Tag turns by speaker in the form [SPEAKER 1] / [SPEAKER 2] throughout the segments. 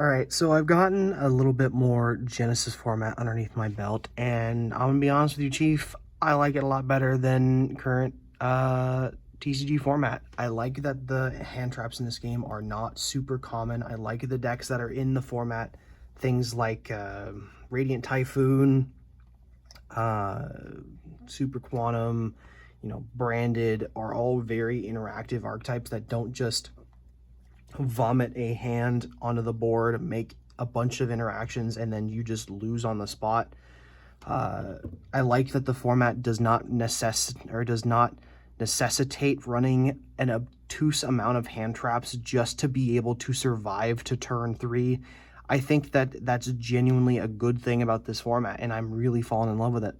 [SPEAKER 1] All right, so I've gotten a little bit more Genesis format underneath my belt, and I'm gonna be honest with you, Chief, I like it a lot better than current TCG format. I like that the hand traps in this game are not super common. I like the decks that are in the format, things like Radiant Typhoon, uh, Super Quantum, Branded are all very interactive archetypes that don't just vomit a hand onto the board, make a bunch of interactions, and then you just lose on the spot. Uh, I like that the format does not necessitate running an obtuse amount of hand traps just to be able to survive to turn 3. I think that that's genuinely a good thing about this format, and I'm really falling in love with it.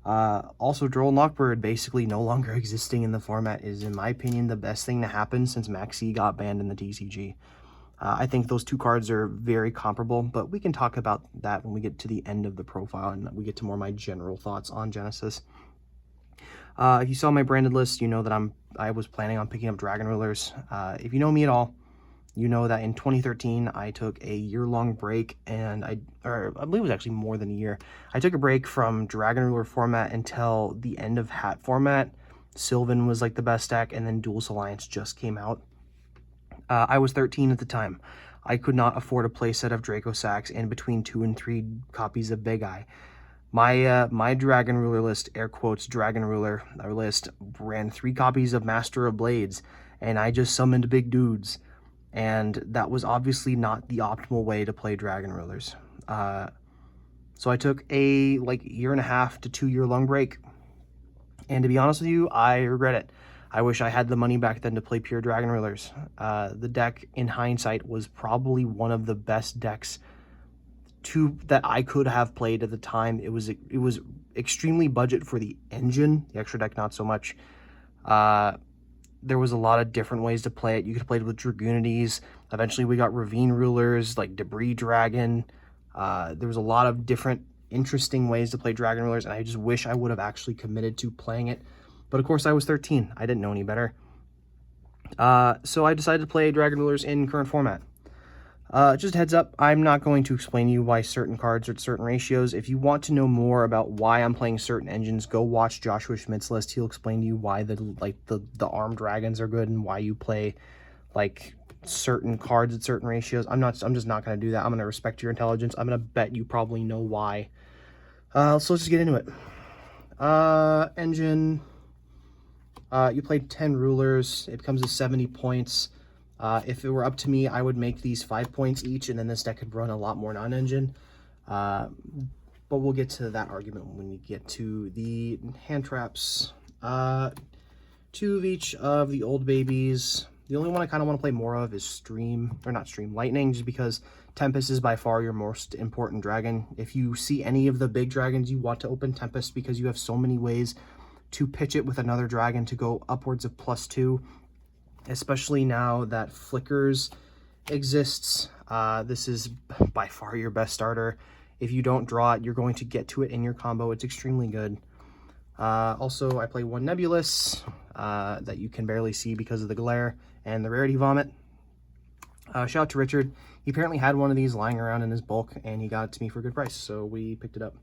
[SPEAKER 1] Also, Droll Knockbird basically no longer existing in the format is, in my opinion, the best thing to happen since Maxi got banned in the TCG. I think those two cards are very comparable, but we can talk about that when we get to the end of the profile and we get to more my general thoughts on Genesis. If you saw my branded list, you know that I was planning on picking up Dragon Rulers. If you know me at all, you know that in 2013 I took a year-long break, and I believe it was actually more than a year. I took a break from Dragon Ruler format until the end of Hat format. Sylvan was like the best deck, and then Duelist Alliance just came out. I was 13 at the time. I could not afford a playset of Draco Sax and between 2 and 3 copies of Big Eye. My Dragon Ruler list, air quotes Dragon Ruler list, ran 3 copies of Master of Blades, and I just summoned big dudes. And that was obviously not the optimal way to play Dragon Rulers. So I took a year and a half to 2 year long break. And to be honest with you, I regret it. I wish I had the money back then to play pure Dragon Rulers. The deck, in hindsight, was probably one of the best decks that I could have played at the time. It was extremely budget for the engine. The extra deck, not so much. There was a lot of different ways to play it. You could play it with Dragoonities. Eventually, we got Ravine Rulers, like Debris Dragon. There was a lot of different interesting ways to play Dragon Rulers, and I just wish I would have actually committed to playing it. But of course, I was 13. I didn't know any better. So I decided to play Dragon Rulers in current format. Just a heads up, I'm not going to explain to you why certain cards are at certain ratios. If you want to know more about why I'm playing certain engines, go watch Joshua Schmidt's list. He'll explain to you why the armed dragons are good and why you play like certain cards at certain ratios. I'm just not going to do that. I'm going to respect your intelligence. I'm going to bet you probably know why. So let's just get into it. Engine. You played 10 rulers. It comes to 70 points. If it were up to me, I would make these 5 points each, and then this deck could run a lot more non-engine. But we'll get to that argument when we get to the hand traps. 2 of each of the old babies. The only one I kind of want to play more of is Lightning, just because Tempest is by far your most important dragon. If you see any of the big dragons, you want to open Tempest because you have so many ways to pitch it with another dragon to go upwards of +2, especially now that Flickers exists. This is by far your best starter. If you don't draw it, you're going to get to it in your combo. It's extremely good. Also, I play 1 Nebulous that you can barely see because of the glare and the Rarity Vomit. Shout out to Richard. He apparently had one of these lying around in his bulk, and he got it to me for a good price, so we picked it up.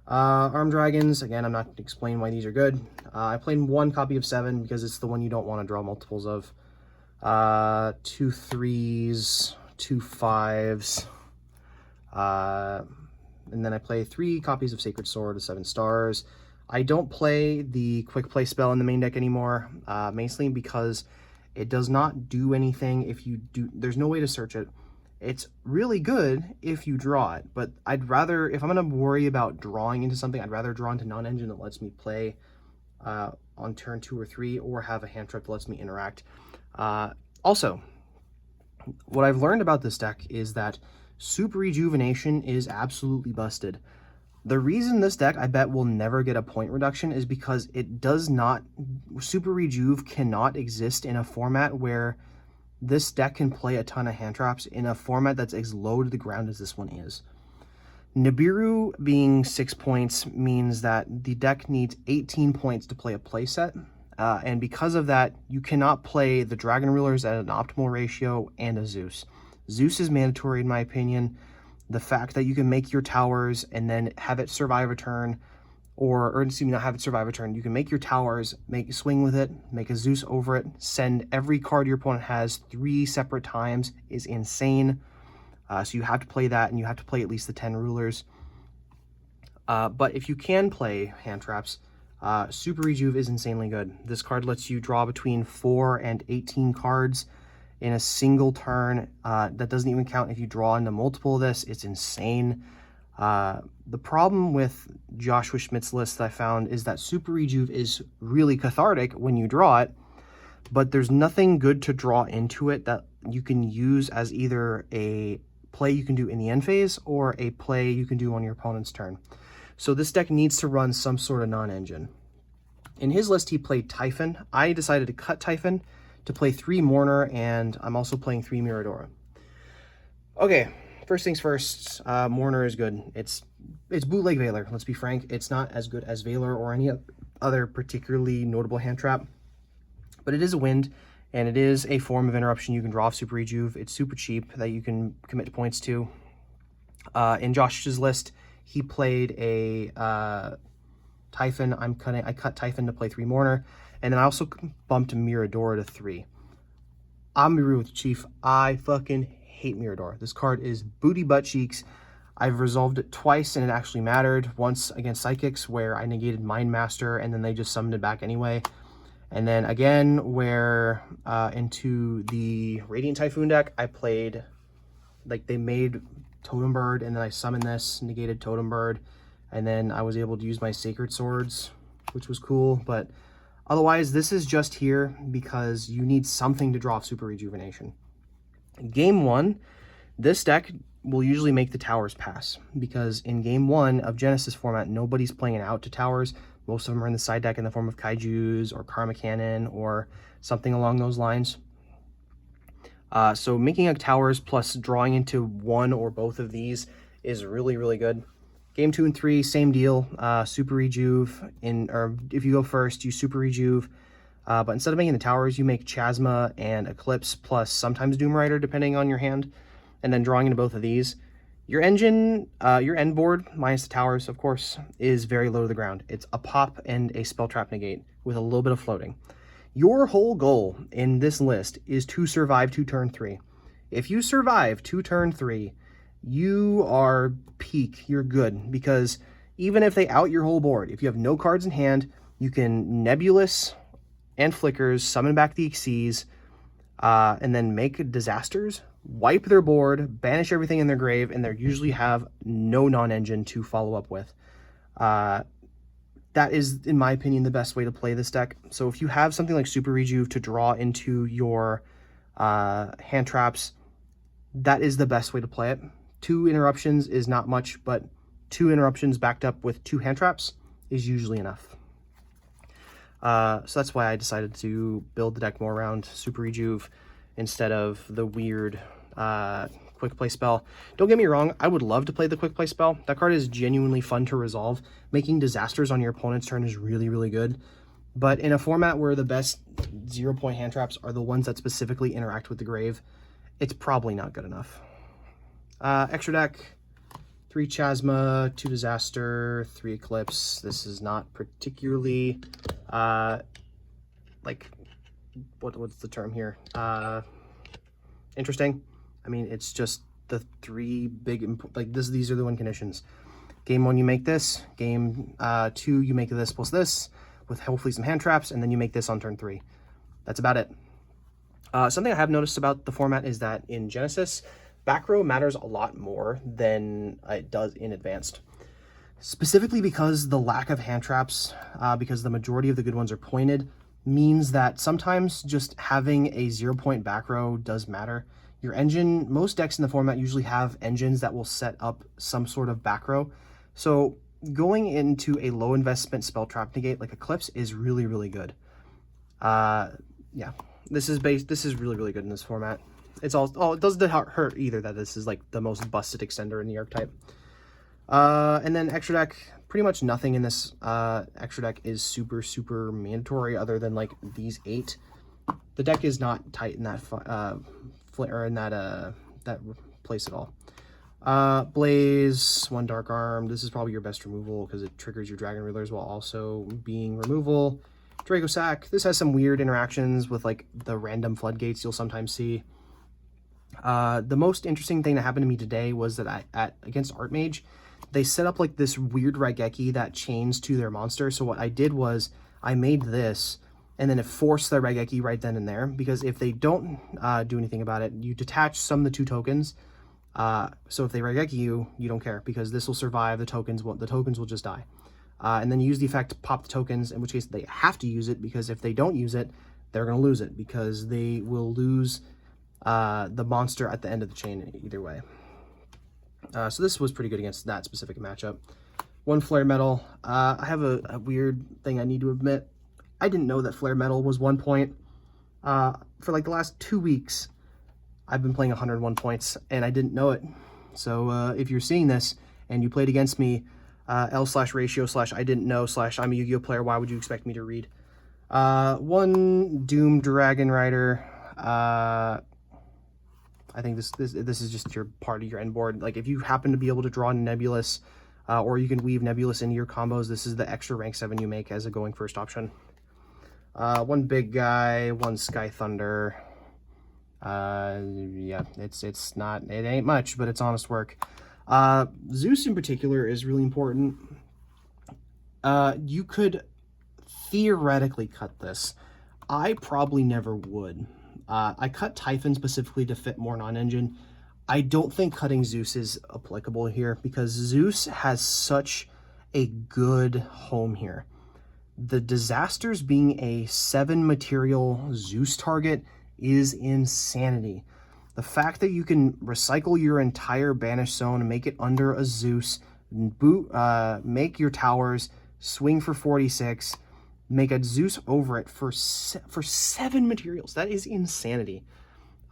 [SPEAKER 1] Armed Dragons, again, I'm not going to explain why these are good. I played 1 copy of 7 because it's the one you don't want to draw multiples of. 2 3s, 2 5s, and then I play 3 copies of Sacred Sword of 7 stars. I don't play the quick play spell in the main deck anymore, mainly because it does not do anything if you do. There's no way to search it. It's really good if you draw it, but I'd rather, if I'm going to worry about drawing into something, I'd rather draw into non-engine that lets me play on turn 2 or 3, or have a hand trap that lets me interact. Also, what I've learned about this deck is that Super Rejuvenation is absolutely busted. The reason this deck, I bet, will never get a point reduction is because it does not, Super Rejuve cannot exist in a format where this deck can play a ton of hand traps in a format that's as low to the ground as this one is. Nibiru being 6 points means that the deck needs 18 points to play a playset, and because of that, you cannot play the Dragon Rulers at an optimal ratio and a Zeus. Zeus is mandatory in my opinion. The fact that you can make your towers and then have it survive a turn, or excuse me, not have it survive a turn. You can make your towers, swing with it, make a Zeus over it, send every card your opponent has 3 separate times is insane. So you have to play that, and you have to play at least the 10 rulers. But if you can play hand traps, Super Rejuve is insanely good. This card lets you draw between 4 and 18 cards in a single turn. That doesn't even count if you draw into multiple of this. It's insane. The problem with Joshua Schmidt's list that I found is that Super Rejuve is really cathartic when you draw it, but there's nothing good to draw into it that you can use as either a play you can do in the end phase or a play you can do on your opponent's turn. So this deck needs to run some sort of non-engine. In his list, he played Typhon. I decided to cut Typhon to play 3 Mourner, and I'm also playing 3 Miradora. Okay, first things first, Mourner is good. It's bootleg Veiler, let's be frank. It's not as good as Veiler or any other particularly notable hand trap, but it is a wind, and it is a form of interruption you can draw off Super Rejuve. It's super cheap that you can commit points to. In Josh's list, he played a Typhon. I cut Typhon to play 3 Mourner, and then I also bumped Miradora to 3. I'm gonna be real with you, Chief. I fucking hate Miradora. This card is booty butt cheeks. I've resolved it twice, and it actually mattered. Once against Psychics, where I negated Mind Master, and then they just summoned it back anyway. And then again, where into the Radiant Typhoon deck, I played, like, they made Totem Bird, and then I summoned this, negated Totem Bird, and then I was able to use my Sacred Swords, which was cool. But otherwise, this is just here because you need something to draw off Super Rejuvenation. Game 1, this deck will usually make the towers pass, because in Game 1 of Genesis format, nobody's playing out to towers. Most of them are in the side deck in the form of Kaijus or Karma Cannon or something along those lines. So making a towers plus drawing into one or both of these is really, really good. Game 2 and 3, same deal. Super Rejuve, or if you go first, you Super Rejuve. But instead of making the towers, you make Chasma and Eclipse plus sometimes Doom Rider, depending on your hand. And then drawing into both of these. Your engine, your end board, minus the towers, of course, is very low to the ground. It's a pop and a spell trap negate with a little bit of floating. Your whole goal in this list is to survive to turn 3. If you survive to turn 3, you are peak. You're good, because even if they out your whole board, if you have no cards in hand, you can Nebulous and Flickers, summon back the Xyz, and then make disasters, wipe their board, banish everything in their grave, and they usually have no non-engine to follow up with. That is, in my opinion, the best way to play this deck. So if you have something like Super Rejuve to draw into your hand traps, that is the best way to play it. 2 interruptions is not much, but 2 interruptions backed up with 2 hand traps is usually enough. So that's why I decided to build the deck more around Super Rejuve instead of the weird quick play spell. Don't get me wrong, I would love to play the quick play spell. That card is genuinely fun to resolve. Making disasters on your opponent's turn is really, really good. But in a format where the best 0-point hand traps are the ones that specifically interact with the grave, it's probably not good enough. Extra deck, 3 Chasma, 2 Disaster, 3 Eclipse. This is not particularly, like, what's the term here? Interesting. I mean, it's just the 3 big, like, these are the win conditions. Game 1, you make this. Game 2, you make this plus this, with hopefully some hand traps, and then you make this on turn 3. That's about it. Something I have noticed about the format is that in Genesis, back row matters a lot more than it does in Advanced. Specifically because the lack of hand traps, because the majority of the good ones are pointed, means that sometimes just having a 0-point back row does matter. Your engine, most decks in the format usually have engines that will set up some sort of back row. So going into a low investment spell trap negate like Eclipse is really, really good. Yeah, this is really, really good in this format. It's all, it doesn't hurt either that this is like the most busted extender in the archetype. And then extra deck, pretty much nothing in this extra deck is super, super mandatory other than like these 8. The deck is not tight in that replace it all. Blaze, 1 Dark Arm. This is probably your best removal because it triggers your Dragon Reelers while also being removal. Draco Sack. This has some weird interactions with like the random floodgates you'll sometimes see. The most interesting thing that happened to me today was that against Archmage, they set up like this weird Raigeki that chains to their monster. So what I did was I made this, and then it forced their Raigeki right then and there, because if they don't do anything about it, you detach some of the 2 tokens. So if they Raigeki you, you don't care, because this will survive. The tokens will just die. And then you use the effect to pop the tokens, in which case they have to use it, because if they don't use it, they're going to lose it, because they will lose the monster at the end of the chain either way. So this was pretty good against that specific matchup. 1 Flare Metal. I have a weird thing I need to admit. I didn't know that Flare Metal was 1 point. For like the last 2 weeks, I've been playing 101 points, and I didn't know it. So if you're seeing this and you played against me, L/ratio/ I didn't know / I'm a Yu-Gi-Oh player, why would you expect me to read? 1 Doom Dragon Rider. I think this is just your part of your end board. Like if you happen to be able to draw Nebulous, or you can weave Nebulous into your combos, this is the extra rank 7 you make as a going first option. 1 Big Guy, 1 Sky Thunder. Yeah, it ain't much, but it's honest work. Zeus in particular is really important. You could theoretically cut this. I probably never would. I cut Typhon specifically to fit more non-engine. I don't think cutting Zeus is applicable here, because Zeus has such a good home here. The Disasters being a 7 material Zeus target is insanity. The fact that you can recycle your entire Banished Zone and make it under a Zeus, make your towers, swing for 46, make a Zeus over it for 7 materials. That is insanity.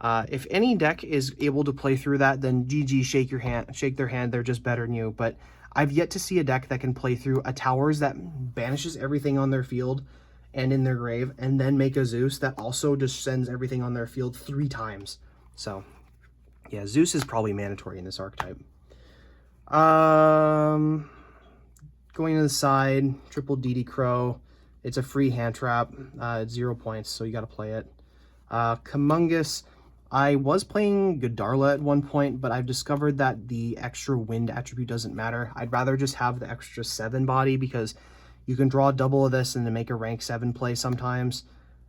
[SPEAKER 1] If any deck is able to play through that, then GG, shake their hand. They're just better than you. But I've yet to see a deck that can play through a towers that banishes everything on their field and in their grave, and then make a Zeus that also just sends everything on their field 3 times. So yeah, Zeus is probably mandatory in this archetype. Going to the side, triple DD Crow. It's a free hand trap. It's 0 points, so you got to play it. Kumungus. I was playing Godarla at 1 point, but I've discovered that the extra wind attribute doesn't matter. I'd rather just have the extra 7 body, because you can draw double of this and then make a rank 7 play sometimes.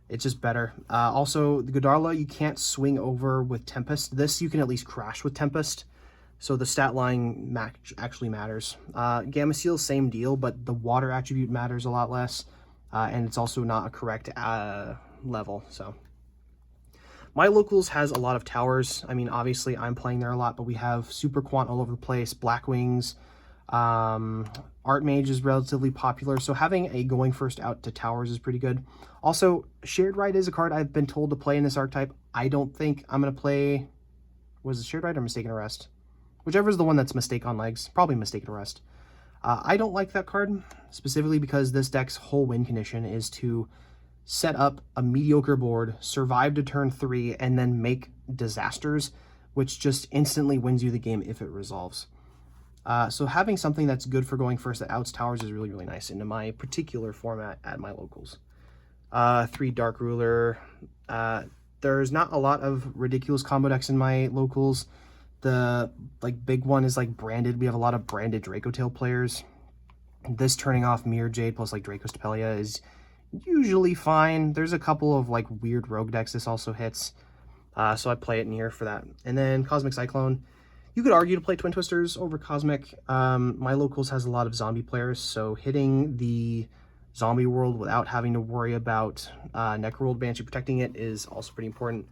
[SPEAKER 1] It's just better. Also, the Godarla, you can't swing over with Tempest. This you can at least crash with Tempest, so the stat line match actually matters. Gameciel, same deal, but the water attribute matters a lot less, and it's also not a correct level. So my locals has a lot of towers. I mean, obviously I'm playing there a lot, but we have Super Quant all over the place, Black Wings, Archmage is relatively popular, so having a going first out to towers is pretty good. Also, Shared Ride is a card I've been told to play in this archetype. I don't think I'm going to play... Was it Shared Ride or Mistaken Arrest? Whichever is the one that's Mistake on Legs. Probably Mistaken Arrest. I don't like that card, specifically because this deck's whole win condition is to set up a mediocre board, survive to turn 3, and then make disasters, which just instantly wins you the game if it resolves. So having something that's good for going first that outs towers is really, really nice into my particular format at my locals. 3 Dark Ruler. There's not a lot of ridiculous combo decks in my locals. The big one is branded. We have a lot of branded Draco Tail players. This turning off Mirror Jade plus Draco Stapelia is usually fine. There's a couple of weird rogue decks this also hits. So I play it in here for that. And then Cosmic Cyclone. You could argue to play Twin Twisters over Cosmic. My locals has a lot of zombie players, so hitting the zombie world without having to worry about Necroworld Banshee protecting it is also pretty important.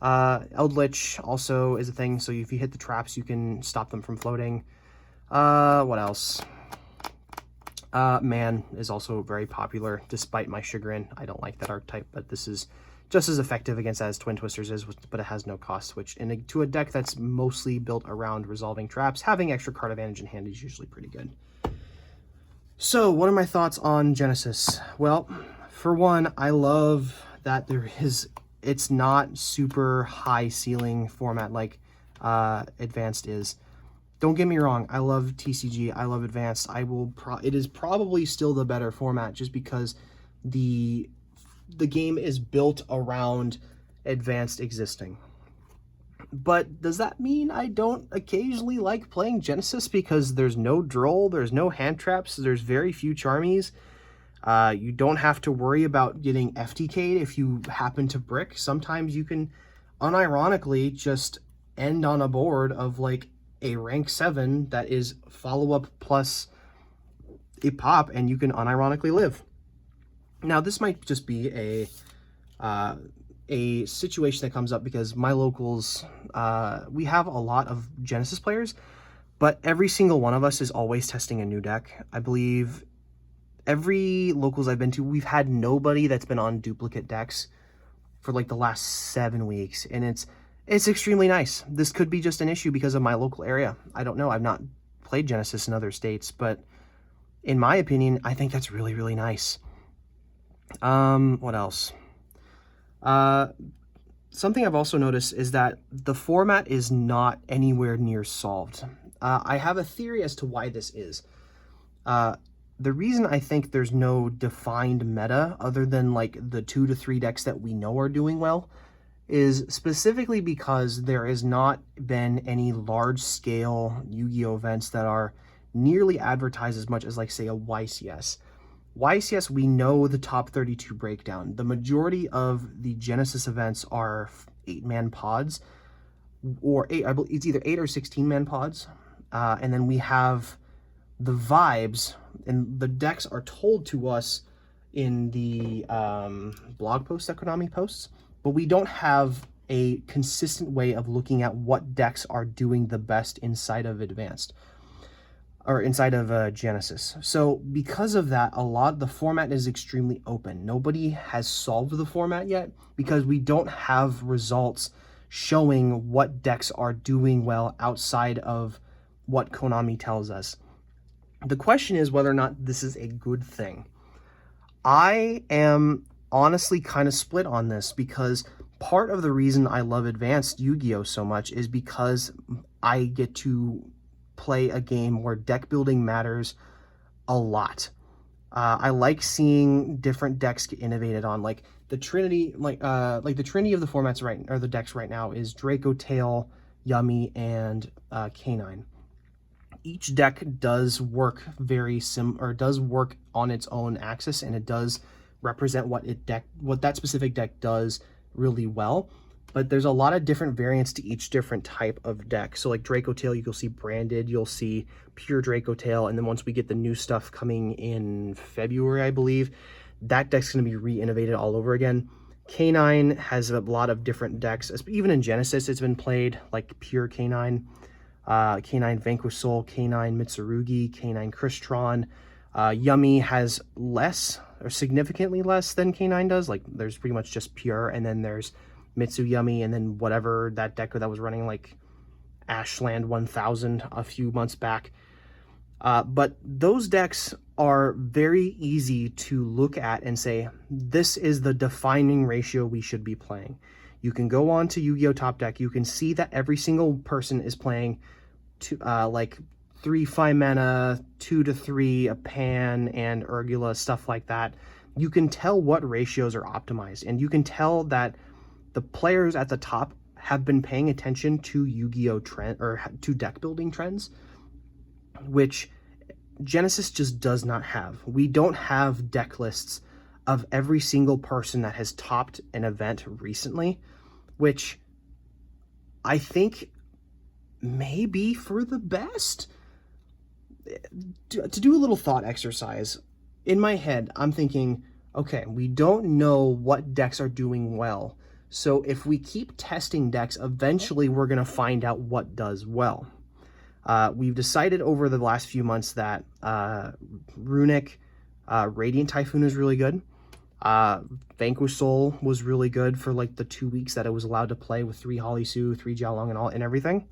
[SPEAKER 1] Eldritch also is a thing, so if you hit the traps, you can stop them from floating. What else? Man is also very popular, despite my chagrin. I don't like that archetype, but this is just as effective against as Twin Twisters is, but it has no cost switch. And to a deck that's mostly built around resolving traps, having extra card advantage in hand is usually pretty good. So, what are my thoughts on Genesis? Well, for one, I love that it's not super high ceiling format like Advanced is. Don't get me wrong, I love TCG, I love Advanced. It is probably still the better format just because the game is built around Advanced existing. But does that mean I don't occasionally like playing Genesis because there's no Droll, there's no hand traps, there's very few Charmies? You don't have to worry about getting FTK'd if you happen to brick. Sometimes you can unironically just end on a board of like a rank 7 that is follow-up plus a pop, and you can unironically live. Now, this might just be a situation that comes up because my locals, we have a lot of Genesis players, but every single one of us is always testing a new deck. I believe every locals I've been to, we've had nobody that's been on duplicate decks for like the last 7 weeks, and it's extremely nice. This could be just an issue because of my local area. I don't know. I've not played Genesis in other states, but in my opinion, I think that's really, really nice. What else? Something I've also noticed is that the format is not anywhere near solved. I have a theory as to why this is. The reason I think there's no defined meta other than like the 2 to 3 decks that we know are doing well is specifically because there has not been any large-scale Yu-Gi-Oh events that are nearly advertised as much as, like, say, a YCS. YCS, we know the top 32 breakdown. The majority of the Genesis events are 8-man pods, or I believe it's either 8 or 16-man pods. And then we have the vibes, and the decks are told to us in the blog posts that Konami posts, but we don't have a consistent way of looking at what decks are doing the best inside of Advanced, or inside of Genesis. So because of that, the format is extremely open. Nobody has solved the format yet because we don't have results showing what decks are doing well outside of what Konami tells us. The question is whether or not this is a good thing. I am honestly kind of split on this because part of the reason I love Advanced Yu-Gi-Oh so much is because I get to play a game where deck building matters a lot. I like seeing different decks get innovated on, like the Trinity, like the Trinity of the formats the decks right now is Draco Tail, Yummy, and K9. Each deck does work does work on its own axis, and it does represent what that specific deck does really well. But there's a lot of different variants to each different type of deck. So like Draco Tail, you'll see branded, you'll see pure Draco Tail, and then once we get the new stuff coming in February, I believe, that deck's going to be re-innovated all over again. K9 has a lot of different decks. Even in Genesis, it's been played, like pure K9. K9 Vanquish Soul, K9 Mitsurugi, K9 Crystron. Yummy has less, or significantly less than K9 does. Like, there's pretty much just pure, and then there's Mitsu Yummy, and then whatever that deck that was running, like Ashland 1000 a few months back. But those decks are very easy to look at and say, this is the defining ratio we should be playing. You can go on to Yu-Gi-Oh! Top Deck, you can see that every single person is playing like 3 5 mana, 2 to 3, a Pan, and Urgula, stuff like that. You can tell what ratios are optimized, and you can tell that the players at the top have been paying attention to Yu-Gi-Oh! To deck building trends, which Genesis just does not have. We don't have deck lists of every single person that has topped an event recently, which I think may be for the best. To do a little thought exercise, in my head, I'm thinking, okay, we don't know what decks are doing well. So if we keep testing decks, eventually we're going to find out what does well. We've decided over the last few months that Runic Radiant Typhoon is really good. Vanquish Soul was really good for like the 2 weeks that it was allowed to play with 3 Holisu, 3 Jiaolong, and everything.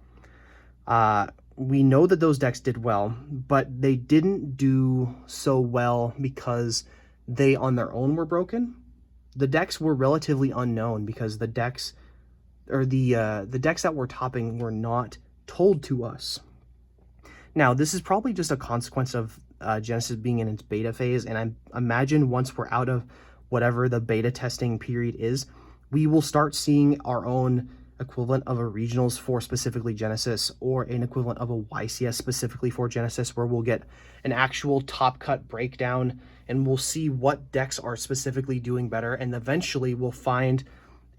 [SPEAKER 1] We know that those decks did well, but they didn't do so well because they on their own were broken. The decks were relatively unknown because the decks or the decks that we're topping were not told to us. Now, this is probably just a consequence of Genesis being in its beta phase, and I imagine once we're out of whatever the beta testing period is, we will start seeing our own equivalent of a regionals for specifically Genesis, or an equivalent of a YCS specifically for Genesis, where we'll get an actual top cut breakdown and we'll see what decks are specifically doing better, and eventually we'll find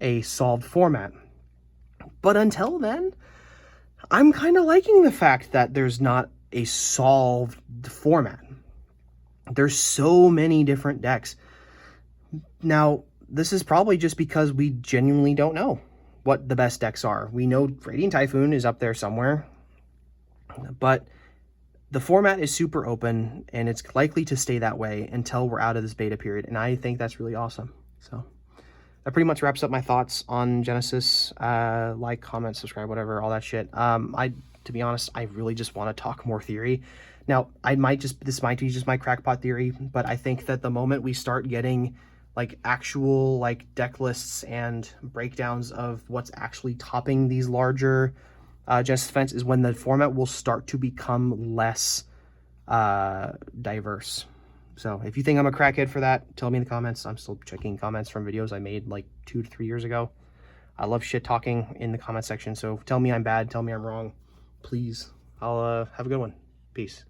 [SPEAKER 1] a solved format. But until then, I'm kind of liking the fact that there's not a solved format. There's so many different decks. Now, this is probably just because we genuinely don't know what the best decks are. We know Radiant Typhoon is up there somewhere, but the format is super open, and it's likely to stay that way until we're out of this beta period, and I think that's really awesome. So that pretty much wraps up my thoughts on Genesis. Like, comment, subscribe, whatever, all that shit. To be honest, I really just want to talk more theory. Now, this might be just my crackpot theory, but I think that the moment we start getting like actual like deck lists and breakdowns of what's actually topping these larger Genesis events is when the format will start to become less diverse. So if you think I'm a crackhead for that, tell me in the comments. I'm still checking comments from videos I made like 2 to 3 years ago. I love shit talking in the comment section, so tell me I'm bad, tell me I'm wrong, please. I'll have a good one. Peace.